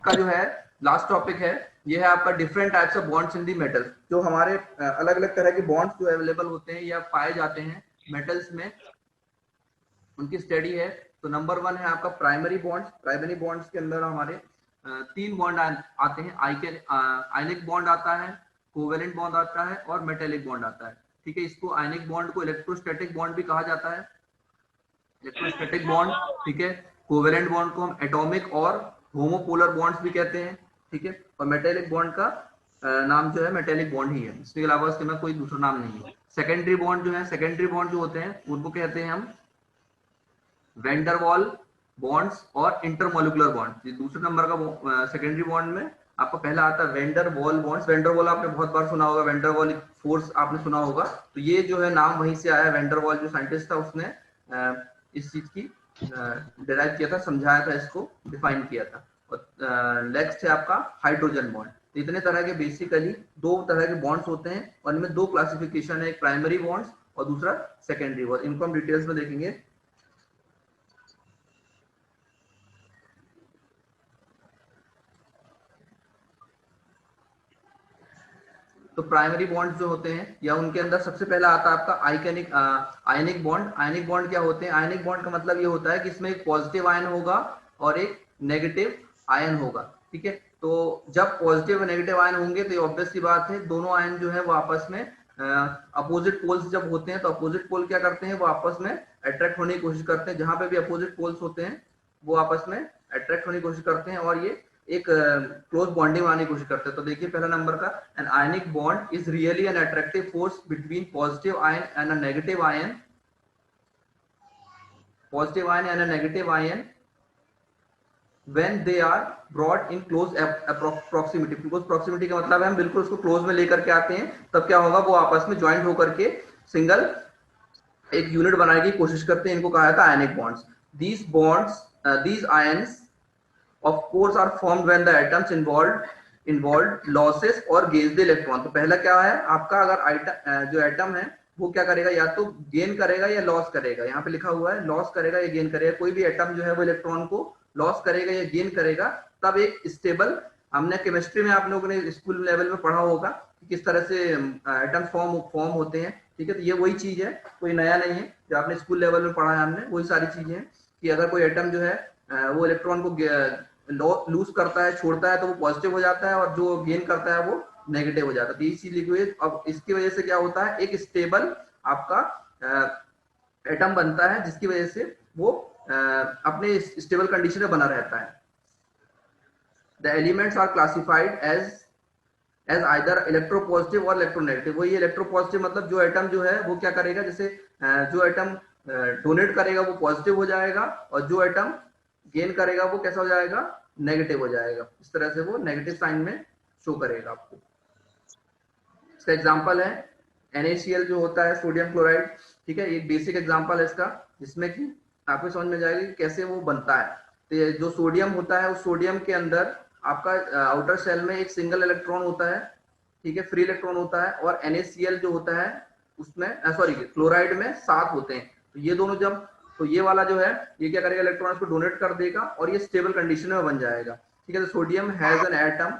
का जो है लास्ट टॉपिक है, ये है आपका different types of bonds in the metals. जो हमारे अलग अलग तरह के बॉन्ड्स जो अवेलेबल होते हैं या पाए जाते हैं मेटल्स में, उनकी स्टडी है। तो नंबर 1 है आपका प्राइमरी बॉन्ड्स। प्राइमरी बॉन्ड्स के अंदर हमारे 3 बॉन्ड आते हैं। आयनिक बॉन्ड आता है, कोवेलेंट बॉन्ड आता है और मेटेलिक बॉन्ड आता है। ठीक है, इसको आयनिक बॉन्ड को इलेक्ट्रोस्टैटिक बॉन्ड भी कहा जाता है, इलेक्ट्रोस्टैटिक बॉन्ड। ठीक है, कोवेलेंट बॉन्ड को हम एटॉमिक और होमोपोलर बॉन्ड्स भी कहते हैं। ठीक है, और मेटेलिक बॉन्ड का नाम जो है मेटेलिक बॉन्ड ही है, इसके अलावा इसके में कोई दूसरा नाम नहीं है। सेकेंडरी बॉन्ड जो है, सेकेंडरी बॉन्ड जो होते हैं उनको कहते हैं हम वेंडरवॉल बॉन्ड्स और इंटरमोलिकुलर बॉन्ड। ये दूसरे नंबर का सेकेंडरी बॉन्ड में आपका पहला आता है वेंडरवॉल बॉन्ड्स। वेंडरवॉल आपने बहुत बार सुना होगा, वेंडरवॉल फोर्स आपने सुना होगा। तो ये जो है नाम वहीं से आया। वेंडरवॉल जो साइंटिस्ट था उसने इस चीज की डिराइव किया था, समझाया था, इसको डिफाइन किया था। और नेक्स्ट है आपका हाइड्रोजन बॉन्ड। तो इतने तरह के बेसिकली 2 तरह के बॉन्ड्स होते हैं और इनमें 2 क्लासिफिकेशन है, एक प्राइमरी बॉन्ड्स और दूसरा सेकेंडरी बॉन्ड। इनको हम डिटेल्स में देखेंगे। तो प्राइमरी बॉन्ड जो होते हैं या उनके अंदर सबसे पहला आता है आपका आयनिक बॉन्ड। आयनिक बॉन्ड क्या होते हैं? आयनिक बॉन्ड का मतलब ये होता है कि इसमें एक पॉजिटिव आयन होगा और एक नेगेटिव आयन होगा। ठीक है, तो जब पॉजिटिव और नेगेटिव आयन होंगे तो ये ऑब्वियस सी बात है, दोनों आयन जो है वो आपस में अपोजिट पोल्स जब होते हैं तो अपोजिट पोल क्या करते हैं, वो आपस में अट्रैक्ट होने की कोशिश करते हैं। जहां पे भी अपोजिट पोल्स होते हैं वो आपस में अट्रैक्ट होने की कोशिश करते हैं और ये एक क्लोज बॉन्डिंग बनाने की कोशिश करते हैं। तो देखिए पहला नंबर का, an ionic bond is really an attractive force between positive ion and a negative ion, positive ion and a negative ion when they are brought in close proximity। close proximity का मतलब है हम बिल्कुल उसको close में लेकर के आते हैं, तब क्या होगा, वो आपस में ज्वाइंट होकर के सिंगल एक यूनिट बनाने की कोशिश करते हैं। इनको कहा जाता है आयनिक bonds. these bonds these ions of course are formed when the atoms involved losses or gains the electron। तो पहला क्या है आपका, अगर जो एटम है वो क्या करेगा, या तो गेन करेगा या लॉस करेगा। यहाँ पे लिखा हुआ है लॉस करेगा या गेन करेगा। कोई भी एटम जो है वो इलेक्ट्रॉन को लॉस करेगा या गेन करेगा, तब एक स्टेबल, हमने केमिस्ट्री में आप लोगों ने स्कूल लेवल में पढ़ा होगा कि किस तरह से एटम फॉर्म होते हैं। ठीक है, तो ये वही चीज है, कोई नया नहीं है, जो आपने स्कूल लेवल में पढ़ा है हमने, वही सारी चीजें हैं कि अगर कोई एटम जो है वो इलेक्ट्रॉन को लूज करता है, छोड़ता है, तो वो पॉजिटिव हो जाता है और जो गेन करता है वो नेगेटिव हो जाता है। तो ये चीज लिखी हुई है। अब इसकी वजह से क्या होता है, एक स्टेबल आपका एटम बनता है जिसकी वजह से वो अपने स्टेबल कंडीशन में बना रहता है। The elements are classified as either electropositive और इलेक्ट्रोनेगेटिव। वही इलेक्ट्रोपॉजिटिव मतलब जो एटम जो है वो क्या करेगा, जैसे जो एटम डोनेट करेगा वो पॉजिटिव हो जाएगा और जो एटम गेन करेगा वो कैसा हो जाएगा, नेगेटिव हो जाएगा। इस तरह से वो नेगेटिव साइन में शो करेगा आपको। इसका एग्जांपल है NaCl जो होता है, सोडियम क्लोराइड। ठीक है, एक बेसिक एग्जांपल है इसका, जिसमें कि आपको समझ में जाएगा कि कैसे वो बनता है। तो ये जो सोडियम होता है, उस सोडियम के अंदर आपका आउटर शेल में एक सिंगल इलेक्ट्रॉन होता है। ठीक है, फ्री इलेक्ट्रॉन होता है। और NaCl जो होता है उसमें सॉरी क्लोराइड में 7 होते हैं। तो ये दोनों जब, तो ये वाला जो है ये क्या करेगा, इलेक्ट्रॉन को डोनेट कर देगा और ये स्टेबल कंडीशन में बन जाएगा। ठीक है, तो sodium has an atom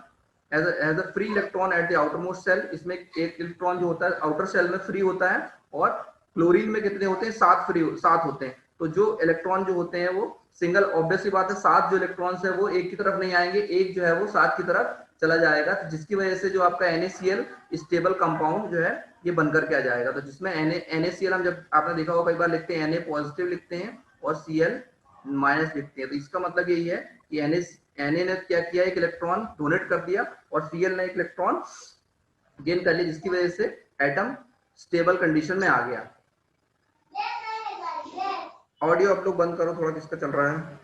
has a free electron at the outermost shell. इसमें एक इलेक्ट्रॉन जो होता है आउटर सेल में फ्री होता है और क्लोरीन में कितने होते हैं, 7 होते हैं। तो जो इलेक्ट्रॉन जो होते हैं वो सिंगल, ऑब्वियस सी बात है 7 जो इलेक्ट्रॉन्स है वो एक की तरफ नहीं आएंगे, एक जो है वो 7 की तरफ चला जाएगा। तो जिसकी वजह से जो आपका NaCl स्टेबल कंपाउंड जो है ये बनकर के आ जाएगा। तो जिसमें NaCl हम, जब आपने देखा होगा कई बार लिखते हैं Na पॉजिटिव लिखते हैं और Cl माइनस लिखते हैं। तो इसका मतलब यही है कि Na ने क्या किया, एक इलेक्ट्रॉन डोनेट कर दिया और Cl ने एक इलेक्ट्रॉन गेन कर लिया, जिसकी वजह से एटम स्टेबल कंडीशन में आ गया। ऑडियो आप लोग बंद करो थोड़ा, किसका चल रहा है।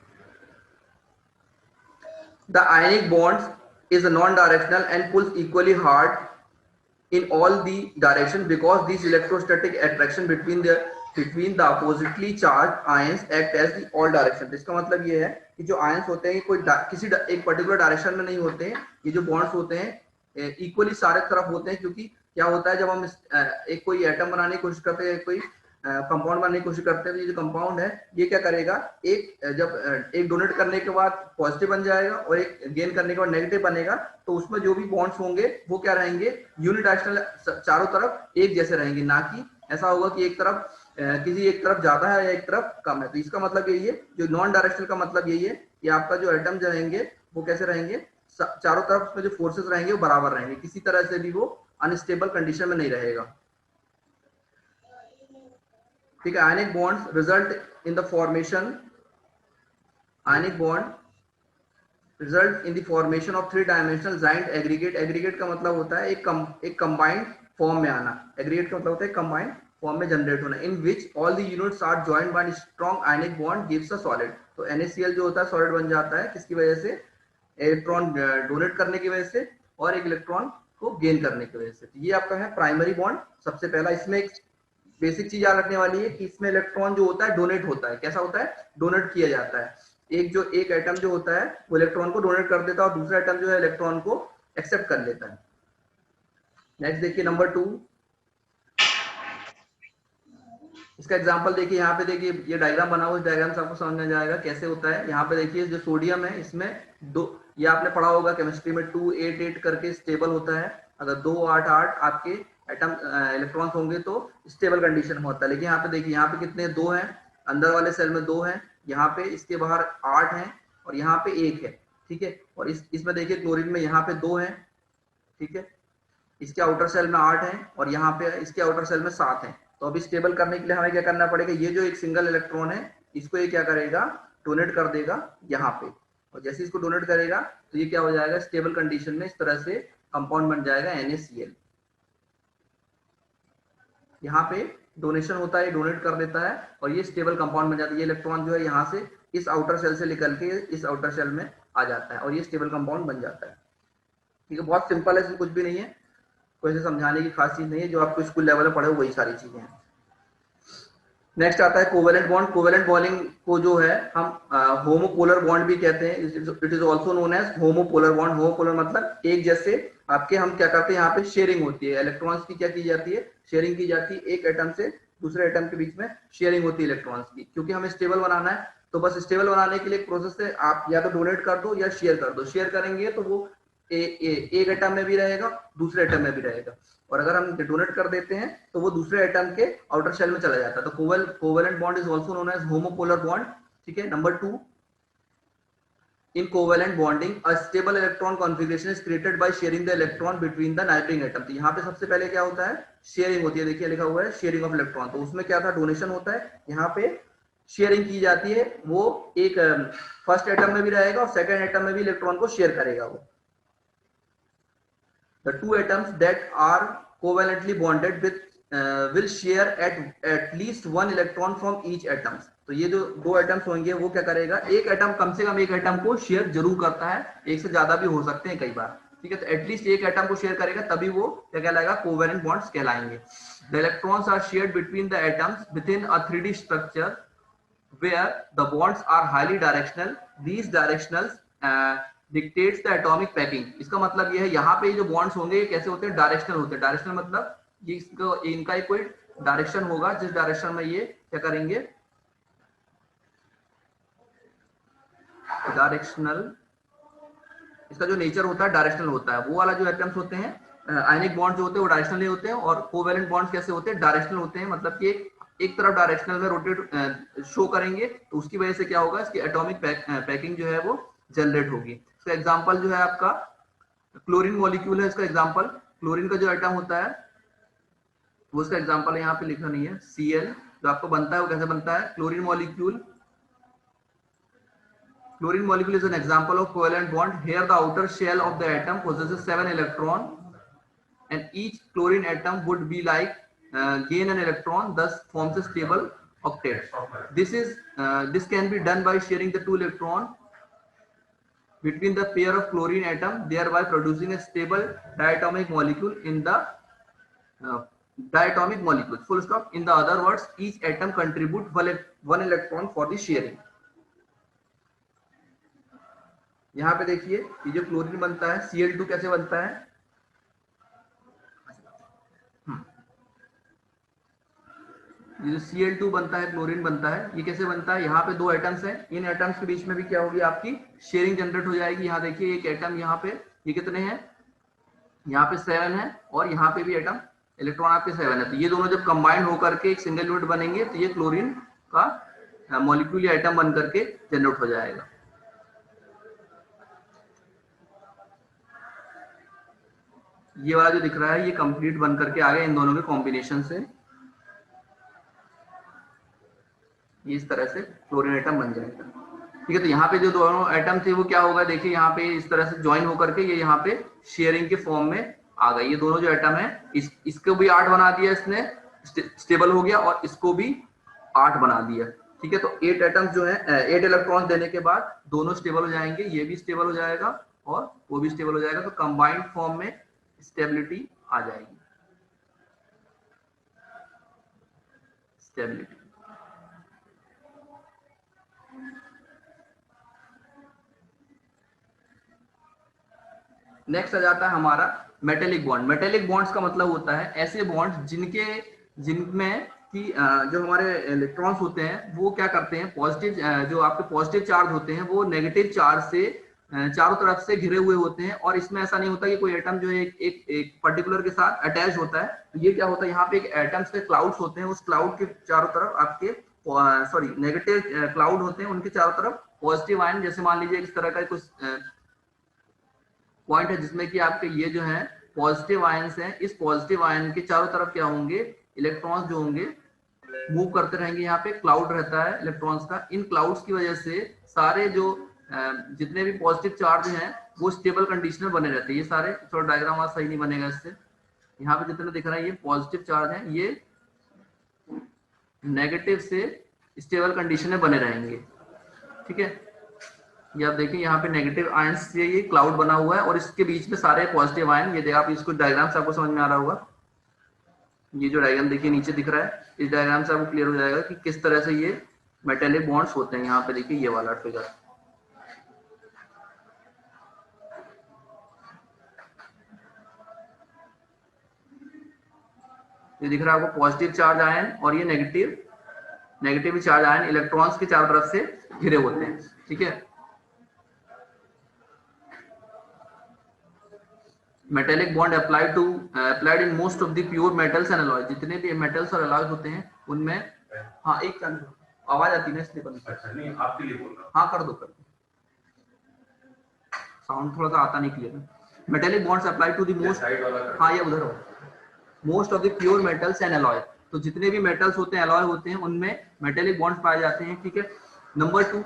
The ionic bonds is a non-directional and pulls equally hard in all the direction because these electrostatic attraction between the oppositely charged ions act as the all direction। इसका मतलब ये है कि जो ions होते हैं कोई किसी एक पर्टिकुलर डायरेक्शन में नहीं होते हैं। ये जो bonds होते हैं इक्वली सारे तरफ होते हैं, क्योंकि क्या होता है जब हम एक कोई एटम बनाने की कोशिश करते हैं, कोई कंपाउंड बनाने की कोशिश करते हैं तो ये जो कंपाउंड है ये क्या करेगा, जब एक डोनेट करने के बाद पॉजिटिव बन जाएगा और एक गेन करने के बाद नेगेटिव बनेगा, तो उसमें जो भी बॉन्ड्स होंगे वो क्या रहेंगे, यूनिडायरेक्शनल, चारों तरफ एक जैसे रहेंगे, ना कि ऐसा होगा कि एक तरफ किसी एक तरफ ज्यादा है या एक तरफ कम है। तो इसका मतलब यही है, जो नॉन डायरेक्शनल का मतलब यही है कि आपका जो एटम जो रहेंगे वो कैसे रहेंगे, चारों तरफ उसमें जो फोर्सेस रहेंगे वो बराबर रहेंगे, किसी तरह से भी वो अनस्टेबल कंडीशन में नहीं रहेगा। ठीक है। आयनिक bonds result in the formation, ionic bond result in the formation of 3 dimensional giant aggregate. Aggregate का मतलब होता है एक कंबाइंड फॉर्म में आना। एग्रीगेट का मतलब होता है कंबाइंड फॉर्म में जनरेट होना। In which all the units are joined by strong ionic bond gives a solid. तो NaCl जो होता है सॉलिड बन जाता है, किसकी वजह से, इलेक्ट्रॉन डोनेट करने की वजह से और एक इलेक्ट्रॉन को गेन करने की वजह से। ये आपका है प्राइमरी बॉन्ड। सबसे पहला इसमें एक बेसिक चीज याद रखने वाली है कि इसमें इलेक्ट्रॉन जो होता है डोनेट होता है। कैसा होता है, डोनेट किया जाता है। एक एटम जो होता है वो इलेक्ट्रॉन को डोनेट कर देता है और दूसरा एटम जो है इलेक्ट्रॉन को एक्सेप्ट कर लेता है। नेक्स्ट देखिए नंबर 2, इसका एग्जांपल देखिए। यहाँ पे देखिए ये डायग्राम बना हुआ है, डायग्राम से आपको समझ में जाएगा कैसे होता है। यहाँ पे देखिए जो सोडियम है इसमें दो, ये आपने पढ़ा होगा केमिस्ट्री में, 288 करके स्टेबल होता है। अगर 288 आपके एटम इलेक्ट्रॉन्स होंगे तो स्टेबल कंडीशन में होता है। लेकिन यहाँ पे देखिए, यहाँ पे कितने, 2 हैं, अंदर वाले सेल में 2 हैं, यहाँ पे इसके बाहर 8 हैं और यहाँ पे 1 है। ठीक है। और इसमें देखिए क्लोरीन में यहाँ पे 2 हैं। ठीक है। इसके आउटर सेल में 8 हैं और यहाँ पे इसके आउटर सेल में 7 हैं। तो अभी स्टेबल करने के लिए हमें क्या करना पड़ेगा, ये जो एक सिंगल इलेक्ट्रॉन है इसको ये क्या करेगा, डोनेट कर देगा यहाँ पे। और जैसे इसको डोनेट करेगा तो ये क्या हो जाएगा, स्टेबल कंडीशन में इस तरह से कंपाउंड बन जाएगा NaCl। यहाँ पे डोनेशन होता है, डोनेट कर देता है और ये स्टेबल कंपाउंड बन जाता है। ये इलेक्ट्रॉन जो है यहाँ से इस आउटर सेल से निकल के इस आउटर सेल में आ जाता है और ये स्टेबल कंपाउंड बन जाता है। ठीक है। बहुत सिंपल है, इसमें कुछ भी नहीं है, कोई से समझाने की खास चीज नहीं है, जो आपको स्कूल लेवल में पढ़े वही सारी चीजें हैं। नेक्स्ट आता है कोवेलेंट बॉन्ड। कोवेलेंट बॉन्डिंग को जो है हम होमोपोलर बॉन्ड भी कहते हैं। It is also known as homopolar bond. Homopolar मतलब एक जैसे आपके, हम क्या करते हैं यहाँ पे शेयरिंग होती है इलेक्ट्रॉन्स की, क्या की जाती है, शेयरिंग की जाती है। एक एटम से दूसरे एटम के बीच में शेयरिंग होती है इलेक्ट्रॉन्स की। क्योंकि हमें स्टेबल बनाना है तो बस स्टेबल बनाने के लिए एक प्रोसेस है, आप या तो डोनेट कर दो या शेयर कर दो। शेयर करेंगे तो वो एक एटम में भी रहेगा, दूसरे एटम में भी रहेगा। और अगर हम डोनेट कर देते हैं तो वो दूसरे एटम के आउटर शेल में चला जाता है। तो covalent bond is also known as homopolar bond. ठीक है। Number 2, in covalent bonding a stable electron configuration is created by sharing the electron between the neighboring atom। तो यहाँ पे सबसे पहले क्या होता है, शेयरिंग होती है। देखिए लिखा हुआ है शेयरिंग ऑफ इलेक्ट्रॉन। तो उसमें क्या था, डोनेशन होता है, यहाँ पे शेयरिंग की जाती है। वो एक फर्स्ट एटम में भी रहेगा और सेकंड एटम में भी इलेक्ट्रॉन को शेयर करेगा वो। The two atoms that are covalently bonded with will share at least one electron from each atom। तो ये जो दो एटम्स होंगे वो क्या करेगा, एक एटम, कम से कम एक एटम को शेयर जरूर करता है, एक से ज्यादा भी हो सकते हैं कई बार। ठीक है। तो एटलीस्ट एक एटम को शेयर करेगा तभी वो क्या कहलाएगा, कोवेलेंट बॉन्ड्स कहलाएंगे। The electrons are shared between the atoms within a 3D structure where the bonds are highly directional। These directionals dictates the atomic packing। इसका मतलब ये है, यहाँ पे जो बॉन्ड्स होंगे ये कैसे होते हैं, डायरेक्शनल होते हैं। डायरेक्शनल मतलब ये इनका एक कोई डायरेक्शन होगा जिस डायरेक्शन में ये क्या करेंगे, डायरेक्शनल, इसका जो नेचर होता है डायरेक्शनल होता है। वो वाला जो एटम्स होते हैं आयनिक बॉन्ड जो होते हैं वो डायरेक्शनल होते हैं, और कोवेलेंट बॉन्ड्स कैसे होते हैं, डायरेक्शनल होते हैं। मतलब कि एक तरफ डायरेक्शनल में रोटेट शो करेंगे तो उसकी वजह से क्या होगा, इसकी एटॉमिक पैकिंग जो है वो जनरेट होगी। इसका एग्जांपल जो है आपका क्लोरीन मॉलिक्यूल है। इसका एग्जांपल क्लोरीन का जो एटम होता है वो इसका एग्जांपल यहाँ पे लिखा नहीं है, Cl जो आपको बनता है वो कैसे बनता है, chlorine molecule. Chlorine molecule is an example of covalent bond. Here the outer shell of the atom possesses 7 electrons and each chlorine atom would be like gain an electron, thus forms a stable octet। This can be done by sharing the 2 electrons between the pair of chlorine atom, thereby producing a stable diatomic molecule in the diatomic molecule, full stop। In the other words, each atom contribute one electron for the sharing। यहाँ पे देखिए ये जो chlorine बनता है Cl2 कैसे बनता है, ये जो Cl2 बनता है, क्लोरीन बनता है, ये कैसे बनता है? यहाँ पे दो एटम्स हैं, इन एटम्स के बीच में भी क्या होगी आपकी शेयरिंग जनरेट हो जाएगी। यहाँ देखिए एक एटम यहाँ पे, ये कितने हैं? यहाँ पे 7 है और यहाँ पे भी एटम इलेक्ट्रॉन आपके 7 है। तो ये दोनों जब कंबाइन होकर के एक सिंगल यूनिट बनेंगे तो ये क्लोरीन का मॉलिक्यूल या एटम बन करके जनरेट हो जाएगा। ये वाला जो दिख रहा है ये कंप्लीट बन करके आ गया इन दोनों के कॉम्बिनेशन से, ये इस तरह से क्लोरीन एटम बन जाएगा। ठीक है, तो यहाँ पे जो दोनों एटम थे वो क्या होगा, देखिए यहाँ पे इस तरह से ज्वाइन होकर के ये यहाँ पे शेयरिंग के फॉर्म में आ गई। ये दोनों जो एटम है इसको भी 8 बना दिया इसने, स्टेबल हो गया, और इसको भी 8 बना दिया। ठीक है, तो 8 एटम्स जो है 8 इलेक्ट्रॉन देने के बाद दोनों स्टेबल हो जाएंगे, ये भी स्टेबल हो जाएगा और वो भी स्टेबल हो जाएगा। तो कंबाइंड फॉर्म में स्टेबिलिटी आ जाएगी, स्टेबिलिटी। नेक्स्ट आ जाता है हमारा मेटेलिक बॉन्ड। मेटेलिक बॉन्ड्स का मतलब होता है ऐसे बॉन्ड्स जिनमें कि जो हमारे इलेक्ट्रॉन्स होते हैं वो क्या करते हैं, पॉजिटिव जो आपके पॉजिटिव चार्ज होते हैं वो नेगेटिव चार्ज से चारों तरफ से घिरे हुए होते हैं। और इसमें ऐसा नहीं होता कि कोई एटम जो है एक पर्टिकुलर के साथ अटैच होता है। तो ये क्या होता है, यहाँ पे एक एटम्स के क्लाउड्स होते हैं, उस क्लाउड के चारों तरफ आपके नेगेटिव क्लाउड होते हैं, उनके चारों तरफ पॉजिटिव आयन, जैसे मान लीजिए इस तरह का कुछ पॉइंट है जिसमें कि आपके ये जो है पॉजिटिव आयंस हैं, इस पॉजिटिव आयन के चारों तरफ क्या होंगे, इलेक्ट्रॉन्स जो होंगे मूव करते रहेंगे। यहाँ पे क्लाउड रहता है इलेक्ट्रॉन्स का, इन क्लाउड्स की वजह से सारे जो जितने भी पॉजिटिव चार्ज हैं वो स्टेबल कंडीशन में बने रहते हैं। ये सारे, थोड़ा डायग्राम आज सही नहीं बनेगा इससे, यहाँ पे जितने दिख रहा है ये पॉजिटिव चार्ज हैं, ये नेगेटिव से स्टेबल कंडीशन में बने रहेंगे। ठीक है, ये आप देखिए यहाँ पे नेगेटिव आयन से ये क्लाउड बना हुआ है और इसके बीच में सारे पॉजिटिव आयन। ये देखिए आप इसको डायग्राम से आपको समझ में आ रहा होगा, ये जो डायग्राम देखिए नीचे दिख रहा है, इस डायग्राम से आपको क्लियर हो जाएगा कि किस तरह से ये मेटेलिक बॉन्ड्स होते हैं। यहाँ पे देखिए ये वाला फिगर, ये दिख रहा है आपको पॉजिटिव चार्ज आयन और ये नेगेटिव चार्ज आयन इलेक्ट्रॉन्स के चारों तरफ से घिरे होते हैं। ठीक है, metallic bond applied in most of the pure metals and alloy. जितने भी मेटल्स और अलॉय होते हैं उनमें, हाँ एक आवाज आती है ना इसलिए बंद। अच्छा नहीं, आपके लिए बोल रहा हूं। हाँ कर दो, साउंड थोड़ा सा आता नहीं clear. Metallic bonds applied to the most, हाँ ये उधर हो, most of the pure metals and alloy. तो जितने भी मेटल्स होते हैं, अलॉय होते हैं, उनमें मेटेलिक बॉन्ड्स पाए जाते हैं। ठीक है, number 2,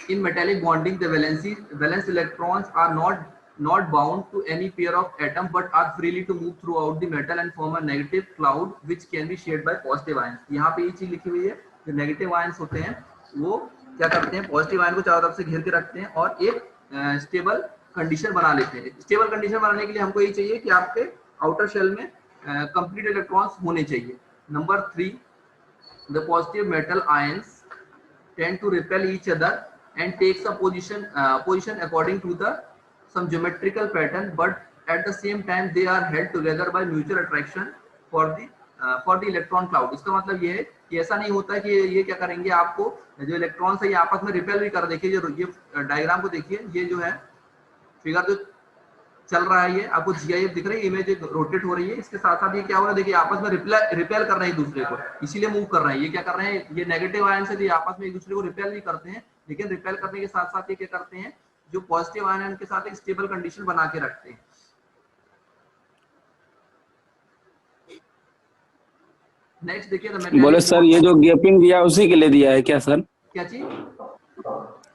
in metallic bonding the valence electrons are not bound to any pair of atom but are freely to move throughout the metal and form a negative cloud which can be shared by positive ions। यहाँ पे ये चीज लिखी हुई है, जो negative ions होते हैं वो क्या करते हैं, पॉजिटिव आयन को चारों तरफ से घेर के रखते हैं और एक स्टेबल कंडीशन बना लेते हैं। स्टेबल कंडीशन बनाने के लिए हमको ये चाहिए कि आपके आउटर शेल में कंप्लीट इलेक्ट्रॉन्स होने चाहिए। Number 3, the positive metal ions tend to repel each other and takes a position according to some geometrical pattern, but at the same time they are held together by mutual attraction for the electron cloud। इसका मतलब ये है कि ऐसा नहीं होता है कि ये क्या करेंगे, आपको जो इलेक्ट्रॉन्स है ये आपस में रिपेल भी कर। देखिए ये डायग्राम को देखिए, ये जो है फिगर जो चल रहा है ये आपको GIF दिख रही है, इमेज रोटेट हो रही है, इसके साथ साथ ये क्या हो रहा है, देखिए आपस में रिपेल कर रहे हैं एक दूसरे को, इसीलिए मूव कर रहे हैं। ये क्या कर रहे हैं, ये नेगेटिव आयन से आपस में एक दूसरे को रिपेल भी करते हैं, लेकिन रिपेल करने के साथ साथ ये क्या करते हैं, जो पॉजिटिव आयन है उनके साथ एक स्टेबल कंडीशन बना के रखते हैं। नेक्स्ट देखिए, बोले सर ये जो गैपिंग दिया उसी के लिए दिया है क्या सर? क्या चीज?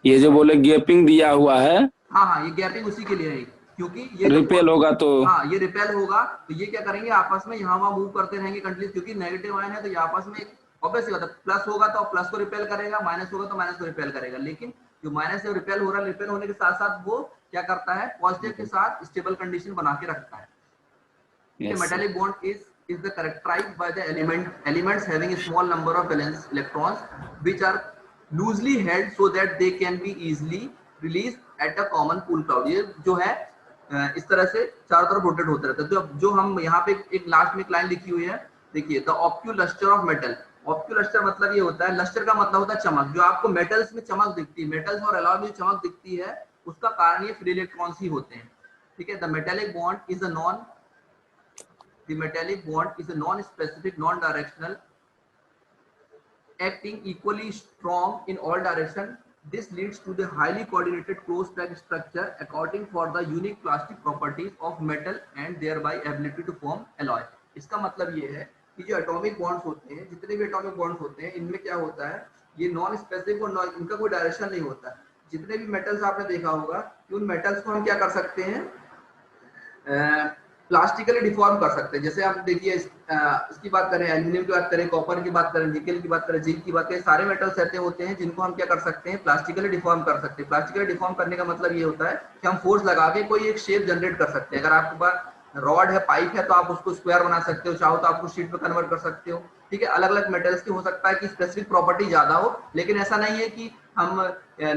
ये जो बोले गैपिंग दिया हुआ है, हाँ ये गैपिंग उसी के लिए है, क्योंकि ये रिपेल होगा तो, हाँ ये रिपेल होगा तो ये क्या करेंगे, आपस में यहाँ वहाँ मूव करते रहेंगे कंटिन्यूस, क्योंकि नेगेटिव आयन है तो ये आपस में ऑब्वियसली बात है, प्लस होगा तो प्लस को रिपेल करेगा, माइनस होगा तो माइनस को रिपेल करेगा। लेकिन जो माइनस से रिपेल हो रहा है, रिपेल होने के साथ साथ वो क्या करता है, पॉजिटिव के साथ स्टेबल कंडीशन बना के रखता है। yes, metallic bond is the characterized by the elements having a small number of valence electrons which are loosely held so that they can be easily released at a common pool cloud। ये जो है इस तरह से चारों तरफ rotate होते रहता है। तो जो हम यहाँ पे एक लास्ट में एक लाइन लिखी हुई है, देखिए द ऑप्यूलस्टर ऑफ मेटल, ऑप्यूलस्टर मतलब ये होता है, लस्टर का मतलब होता है चमक, जो आपको मेटल्स में चमक दिखती है, मेटल्स और अलॉय में चमक दिखती है, उसका कारण ये फ्री इलेक्ट्रॉन्स ही होते हैं। ठीक है, the metallic bond is a non, the metallic bond is a non specific non directional acting equally strong in all direction. This leads to the highly coordinated close pack structure according for the unique plastic properties of metal and thereby ability to form alloy. इसका मतलब ये है कि जो atomic bonds होते हैं, जितने भी एटॉमिक बॉन्ड्स होते हैं, इनमें क्या होता है, ये नॉन स्पेसिफिक और नॉन, इनका कोई डायरेक्शन नहीं होता। जितने भी मेटल्स आपने देखा होगा कि उन मेटल्स को हम क्या कर सकते हैं, प्लास्टिकली डिफॉर्म कर सकते हैं। जैसे आप देखिए इसकी बात करें, एल्यूमिनियम की बात करें, कॉपर की बात करें, निकल की बात करें, जिंक की बात करें, सारे मेटल्स ऐसे होते हैं जिनको हम क्या कर सकते हैं, प्लास्टिकली डिफॉर्म कर सकते हैं। प्लास्टिकली डिफॉर्म करने का मतलब ये होता है कि हम फोर्स लगा के कोई एक शेप जनरेट कर सकते हैं। अगर आपके पास रॉड है, पाइप है, तो आप उसको स्क्वायर बना सकते हो, चाहो तो आप उसको शीट में कन्वर्ट कर सकते हो। ठीक है, अलग अलग मेटल्स की हो सकता है कि स्पेसिफिक प्रॉपर्टी ज्यादा हो, लेकिन ऐसा नहीं है कि हम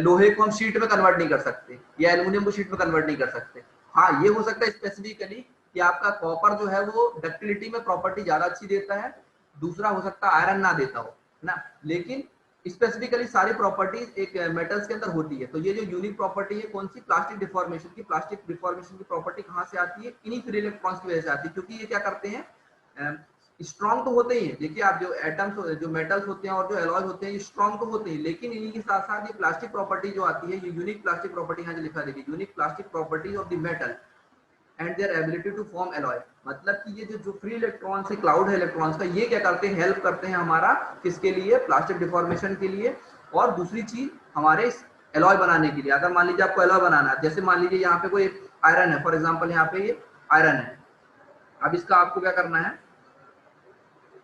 लोहे को हम शीट में कन्वर्ट नहीं कर सकते या एल्यूमिनियम को शीट में कन्वर्ट नहीं कर सकते। हाँ, ये हो सकता है स्पेसिफिकली कि आपका कॉपर जो है वो डक्टिलिटी में प्रॉपर्टी ज्यादा अच्छी देता है, दूसरा हो सकता है आयरन ना देता हो ना, लेकिन स्पेसिफिकली सारी प्रॉपर्टीज एक मेटल्स के अंदर होती है। तो ये जो यूनिक प्रॉपर्टी है कौन सी, प्लास्टिक डिफॉर्मेशन की, प्लास्टिक डिफॉर्मेशन की प्रॉपर्टी कहाँ से आती है, इन्हीं फ्री इलेक्ट्रॉन्स की वजह से आती है। क्योंकि ये क्या करते हैं, स्ट्रॉन्ग तो होते ही हैं। देखिए आप जो एटम्स, जो मेटल्स होते हैं और जो एलॉयज होते हैं, ये स्ट्रॉन्ग तो होते हैं, लेकिन इन्हीं के साथ साथ ये प्लास्टिक प्रॉपर्टी जो आती है, ये यूनिक प्लास्टिक प्रॉपर्टी यहाँ जो लिखा देखिए, unique plastic properties of the metal and their ability to form alloy. मतलब कि ये जो फ्री इलेक्ट्रॉन्स है, क्लाउड है इलेक्ट्रॉन्स का, ये क्या करते हैं, हेल्प करते हैं हमारा किसके लिए, प्लास्टिक डिफॉर्मेशन के लिए। और दूसरी चीज हमारे एलॉय बनाने के लिए। अगर मान लीजिए आपको एलॉय बनाना है, जैसे मान लीजिए यहाँ पे कोई आयरन है, फॉर एग्जाम्पल यहाँ पे ये आयरन है, अब इसका आपको क्या करना है,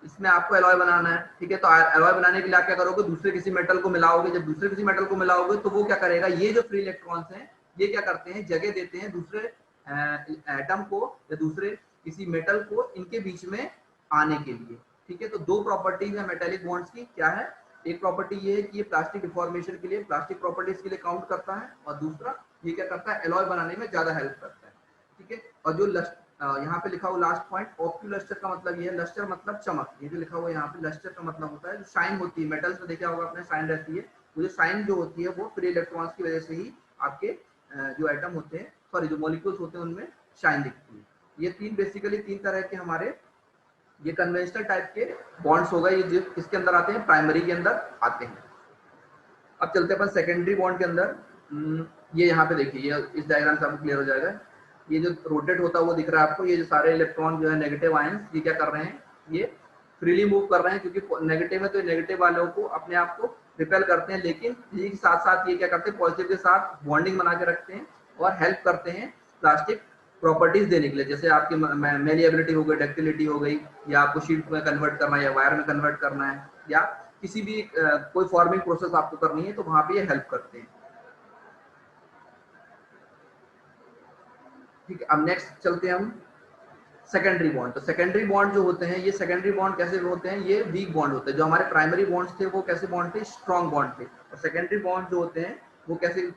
इसमें आपको एलॉय बनाना है। ठीक है, तो एलॉय बनाने के लिए आप क्या करोगे, दूसरे किसी मेटल को मिलाओगे। जब दूसरे किसी मेटल को मिलाओगे तो वो क्या करेगा, ये जो फ्री इलेक्ट्रॉन्स हैं, ये क्या करते हैं, जगह देते हैं दूसरे एटम को या दूसरे किसी मेटल को इनके बीच में आने के लिए। ठीक है, तो दो प्रॉपर्टीज है मेटेलिक बॉन्ड्स की, क्या है, एक प्रॉपर्टी ये है कि ये प्लास्टिक डिफॉर्मेशन के लिए, प्लास्टिक प्रॉपर्टीज के लिए काउंट करता है, और दूसरा ये क्या करता है, एलॉय बनाने में ज्यादा हेल्प करता है। ठीक है, और जो यहाँ पे लिखा हुआ लास्ट पॉइंट, ऑप्यूलस्टर का मतलब ये है, लस्टर मतलब चमक, ये जो लिखा हुआ यहाँ पे लस्टर का मतलब होता है जो शाइन होती है, मेटल्स में देखा होगा आपने शाइन रहती है, वो जो शाइन जो होती है वो फ्री इलेक्ट्रॉन्स की वजह से ही आपके जो एटम होते हैं, सॉरी जो मॉलिक्यूल्स होते हैं, उनमें शाइन दिखती है। ये तीन बेसिकली तीन तरह के हमारे ये कन्वेंशनल टाइप के बॉन्ड्स होगा, ये जो किसके अंदर आते हैं, प्राइमरी के अंदर आते हैं। अब चलते हैं अपन सेकेंडरी बॉन्ड के अंदर। ये यहाँ पे देखिए, ये इस डायग्राम से आपको क्लियर हो जाएगा। ये जो रोटेट होता है वो दिख रहा है आपको, ये जो सारे इलेक्ट्रॉन जो है नेगेटिव आयंस, ये क्या कर रहे हैं, ये फ्रीली मूव कर रहे हैं, क्योंकि नेगेटिव है तो नेगेटिव वालों को अपने आप को रिपेल करते हैं, लेकिन इसी के साथ साथ ये क्या करते हैं, पॉजिटिव के साथ बॉन्डिंग बना के रखते हैं और हेल्प करते हैं प्लास्टिक प्रॉपर्टीज देने के लिए। जैसे आपकी मेलिएबिलिटी हो गई, डक्टिलिटी हो गई, या आपको शीट में कन्वर्ट करना है या वायर में कन्वर्ट करना है, या किसी भी कोई फॉर्मिंग प्रोसेस आपको करनी है, तो वहां पे ये हेल्प करते हैं। ठीक है, अब नेक्स्ट चलते हैं हम सेकेंडरी बॉन्ड। तो सेकेंडरी बॉन्ड जो होते हैं, ये सेकेंडरी बॉन्ड कैसे होते हैं, ये वीक बॉन्ड होते हैं। जो हमारे प्राइमरी बॉन्ड्स थे वो कैसे बॉन्ड थे, स्ट्रॉन्ग बॉन्ड थे। और सेकेंडरी बॉन्ड जो होते हैं वो कैसे,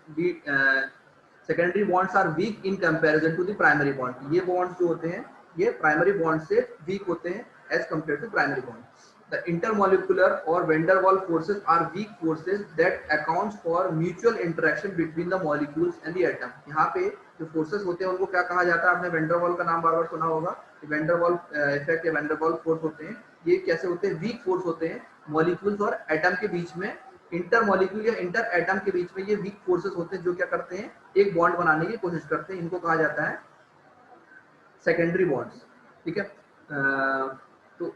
secondary bonds are weak in comparison to the primary bond. ये बॉन्ड्स जो होते हैं ये प्राइमरी बॉन्ड से वीक होते हैं as compare to primary bond. The intermolecular or van der Waals forces are weak forces that accounts for mutual interaction between the molecules and the atom। यहाँ पे जो फोर्सेस होते हैं उनको क्या कहा जाता है, आपने वैन डर वाल का नाम बार बार सुना होगा, वैन डर वाल इफेक्ट या वैन डर वाल फोर्स होते हैं। ये कैसे होते हैं, वीक फोर्स होते हैं मॉलिक्यूल्स और एटम के बीच में, इंटर मॉलिक्यूल या इंटर एटम के बीच में ये वीक फोर्सेस होते हैं जो क्या करते हैं, एक बॉन्ड बनाने की कोशिश करते हैं। इनको कहा जाता है सेकेंडरी बॉन्ड्स। ठीक है, तो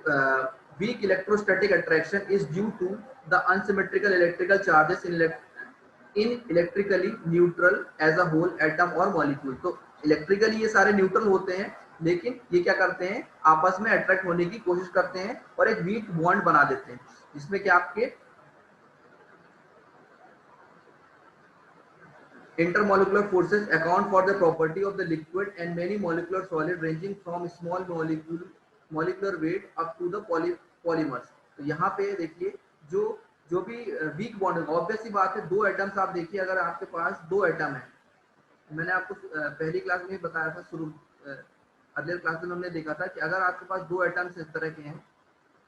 weak electrostatic attraction is due to the unsymmetrical electrical charges in electrically neutral as a whole atom or molecule। तो इलेक्ट्रिकली ये सारे न्यूट्रल होते हैं, लेकिन ये क्या करते हैं, आपस में अट्रैक्ट होने की कोशिश करते हैं और एक वीक बॉन्ड बना देते हैं, जिसमें कि आपके intermolecular forces account for the property of the liquid and many molecular solid ranging from small molecular weight up to the polymers। तो यहाँ पे देखिए जो जो भी वीक बॉन्ड है, ऑब्वियस सी बात है, दो एटम्स आप देखिए, अगर आपके पास दो एटम है, मैंने आपको पहली क्लास में बताया था, शुरू अर्लियर क्लास में हमने देखा था कि अगर आपके पास दो एटम्स इस तरह के हैं,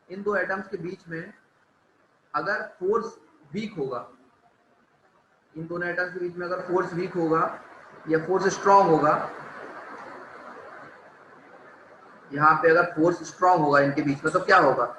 इन दो एटम्स के बीच में अगर फोर्स वीक होगा, इन दोनों एटम्स के बीच में अगर फोर्स वीक होगा या फोर्स स्ट्रांग होगा, यहाँ पे अगर फोर्स स्ट्रांग होगा इनके बीच में, तो क्या होगा,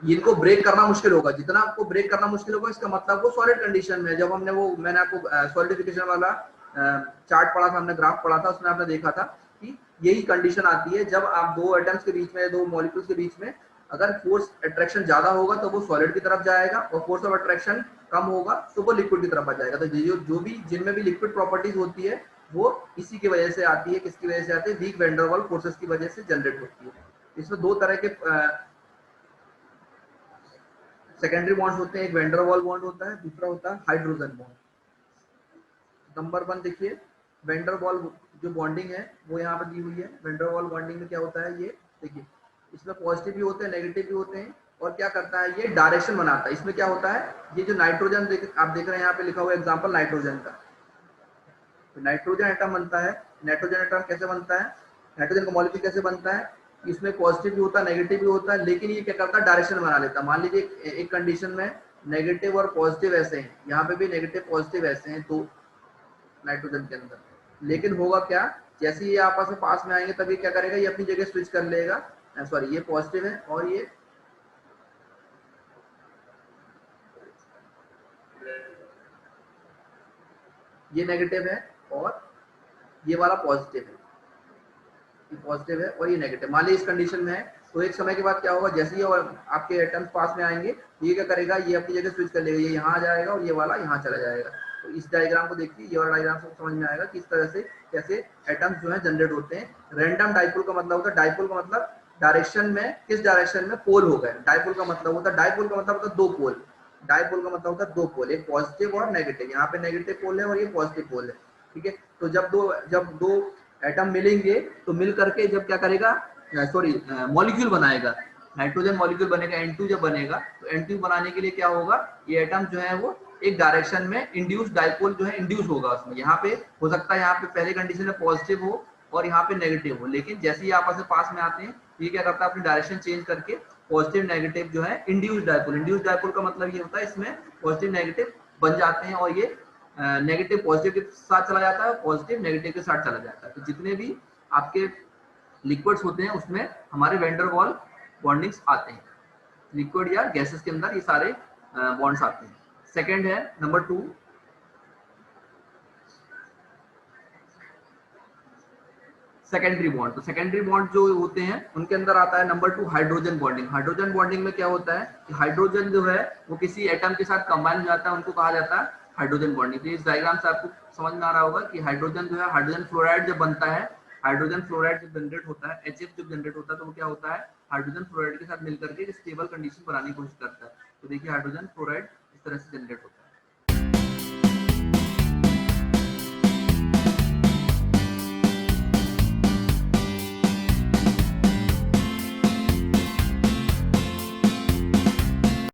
इनको ब्रेक करना मुश्किल होगा। जितना आपको ब्रेक करना मुश्किल होगा, इसका मतलब वो सॉलिड कंडीशन में। जब हमने वो, मैंने आपको सॉलिडिफिकेशन वाला चार्ट पढ़ा था, हमने ग्राफ पढ़ा था, उसमें आपने देखा था कि यही कंडीशन आती है जब आप दो एटम्स के बीच में, दो मॉलिक्यूल्स के बीच में अगर फोर्स अट्रैक्शन ज्यादा होगा तो वो सॉलिड की तरफ जाएगा, और फोर्स ऑफ अट्रैक्शन कम होगा तो वो लिक्विड की तरफ आ जाएगा। तो जो भी जिनमें भी लिक्विड प्रॉपर्टीज होती है वो इसी की वजह से आती है। किसकी वजह से आती है? Weak van der Waals forces की वजह से जनरेट होती है। इसमें दो तरह के सेकेंडरी बॉन्ड्स होते हैं, एक वैन डेर वाल्स बॉन्ड होता है, दूसरा होता है हाइड्रोजन बॉन्ड। नंबर 1 देखिए, वैन डेर वाल्स जो बॉन्डिंग है वो यहाँ पर दी हुई है। वैन डेर वाल्स बॉन्डिंग में क्या होता है, ये देखिए, इसमें पॉजिटिव भी होते हैं, नेगेटिव भी होते हैं, और क्या करता है, ये डायरेक्शन बनाता है। इसमें क्या होता है, ये जो नाइट्रोजन आप देख रहे हैं यहाँ पे लिखा हुआ एग्जाम्पल नाइट्रोजन का, तो नाइट्रोजन एटम बनता है। नाइट्रोजन एटम कैसे बनता है, नाइट्रोजन का मॉलिक्यूल कैसे बनता है, इसमें पॉजिटिव भी होता है, नेगेटिव भी होता है, लेकिन ये क्या करता है, डायरेक्शन बना लेता है। मान लीजिए एक कंडीशन में नेगेटिव और पॉजिटिव ऐसे हैं, यहाँ पे भी नेगेटिव पॉजिटिव ऐसे हैं तो नाइट्रोजन के अंदर, लेकिन होगा क्या, जैसे ये आपस में पास में आएंगे तब ये क्या करेगा, ये अपनी जगह स्विच कर लेगा। सॉरी, ये पॉजिटिव है और ये नेगेटिव है, और ये वाला पॉजिटिव है, ये पॉजिटिव है और ये नेगेटिव। मान लीजिए इस कंडीशन में है, तो एक समय के बाद क्या होगा, जैसे ही आपके एटम्स पास में आएंगे, ये क्या करेगा, ये अपनी जगह स्विच कर लेगा, ये यहाँ आ जाएगा और ये वाला यहाँ चला जाएगा। तो इस डायग्राम को देखिए, ये वाला डायग्राम से समझ में आएगा कि इस तरह से कैसे एटम्स जो है जनरेट होते हैं। रैंडम डाइपोल का मतलब होता है, डाइपोल का मतलब डायरेक्शन में, किस डायरेक्शन में पोल हो गए। डाइपोल का मतलब होता है, डाइपोल का मतलब होता है दो पोल। डाइपोल का मतलब होता है दो पोल, एक पॉजिटिव और नेगेटिव। यहाँ पे नेगेटिव पोल है और ये पॉजिटिव पोल है, ठीक है। तो जब दो एटम मिलेंगे तो मिल करके जब क्या करेगा, सॉरी, मॉलिक्यूल बनाएगा, नाइट्रोजन मॉलिक्यूल बनेगा, N2 जब बनेगा तो N2 बनाने के लिए क्या होगा, ये एटम जो है वो एक डायरेक्शन में इंड्यूस डाइपोल जो है इंड्यूस होगा उसमें। यहाँ पे हो सकता है, यहाँ पे पहले कंडीशन में पॉजिटिव हो और यहाँ पे नेगेटिव हो, लेकिन जैसे ही आपस में पास में आते हैं ये क्या करता है, अपनी डायरेक्शन चेंज करके पॉजिटिव नेगेटिव जो है इंड्यूस डाइपोल। इंड्यूस डाइपोल का मतलब ये होता है, इसमें पॉजिटिव नेगेटिव बन जाते हैं और ये नेगेटिव पॉजिटिव के साथ चला जाता है, पॉजिटिव नेगेटिव के साथ चला जाता है। तो जितने भी आपके लिक्विड्स होते हैं उसमें हमारे वैन डेर वाल्स बॉन्डिंग्स आते हैं, लिक्विड या गैसेस के अंदर ये सारे बॉन्ड्स आते हैं। सेकंड है नंबर 2, सेकेंडरी बॉन्ड। तो सेकेंडरी बॉन्ड जो होते हैं उनके अंदर आता है number 2 hydrogen bonding. Hydrogen bonding में क्या होता है कि हाइड्रोजन जो है वो किसी एटम के साथ कंबाइन हो जाता है, उनको कहा जाता है हाइड्रोजन बॉन्डिंग। तो इस डायग्राम से आपको समझ में आ रहा होगा कि हाइड्रोजन जो है, हाइड्रोजन फ्लोराइड जब बनता है, हाइड्रोजन फ्लोराइड जब जनरेट होता है, HF जब जनरेट होता है, तो वो क्या होता है, हाइड्रोजन फ्लोराइड के साथ मिलकर के स्टेबल कंडीशन बनाने की कोशिश करता है। तो देखिए हाइड्रोजन फ्लोराइड इस तरह से जनरेट होता है।